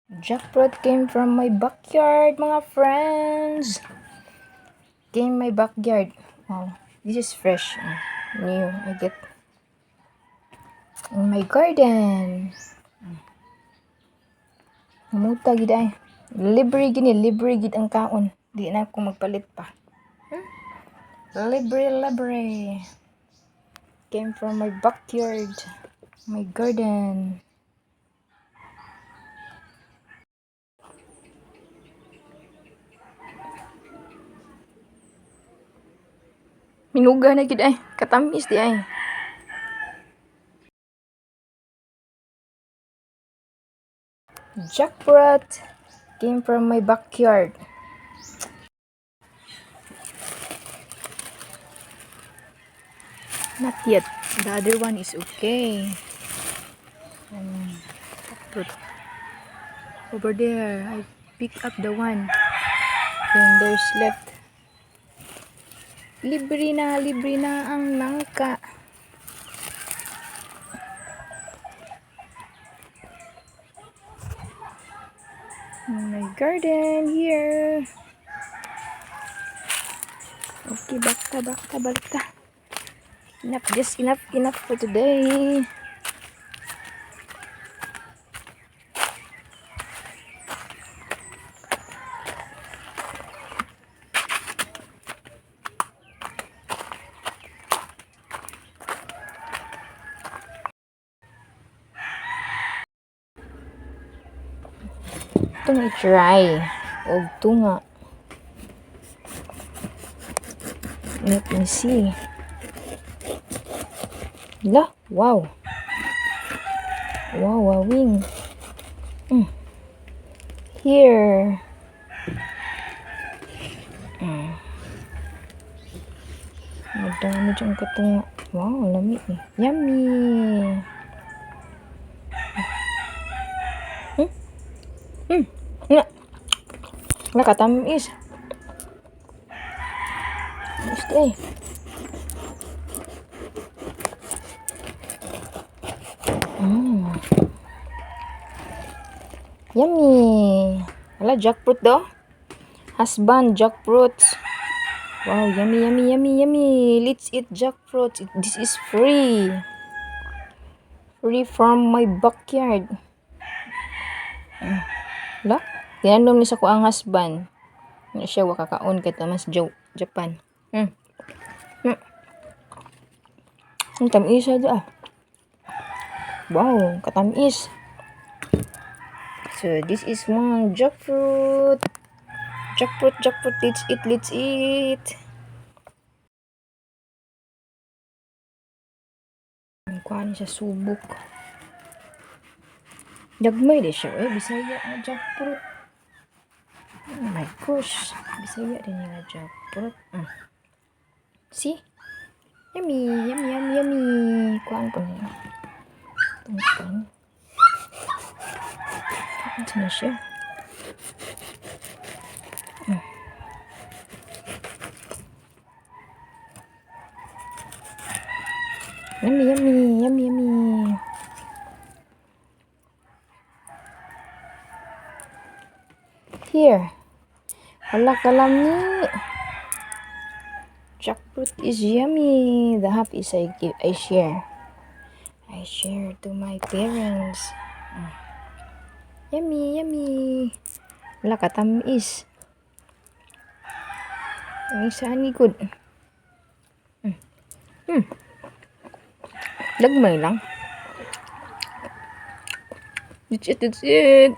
Jackfruit came from my backyard, mga friends. Came my backyard. Wow, this is fresh. New. I get in my garden. Muta gid ay. Libre gid ang kaon. Di na ako magpalit pa. Libre. Came from my backyard, my garden. Minuga na gid ay. Katamis di ay. Jackfruit came from my backyard. Not yet. The other one is okay. Jackfruit. Over there, I pick up the one. Then there's left. Libre na ang maka. My garden here. Okay, balik ta. Enough for today. Itong i-try. O tunga. Let me see. La, wow. Wow, wing. Here. Madami dyan katunga. Wow, lamig eh. Yummy. Nakatamis. Stay. Yummy. Wala, jackfruit daw. Husband, jackfruit. Wow, yummy. Let's eat jackfruit. This is free. Free from my backyard. Wala? Tinanong ni sa ko ang husband. Hindi siya wakakaon kay tamas Japan. Ang tamis siya. Wow, katamis. So this is one jackfruit. Jackfruit. Let's eat. Ang kuhan siya subok. Dagmay di siya. Bisaya nga jackfruit. Oh my gosh. Bisaya din nga jackfruit. See? Yummy. Kuhan ko niya. Tungkol. Ito na siya. Yummy. Here. Hala kalami. Jackfruit is yummy. The half is I share. I share to my parents. Yummy. Wala katamis. Ang isa ni good. Lagmay lang. That's it.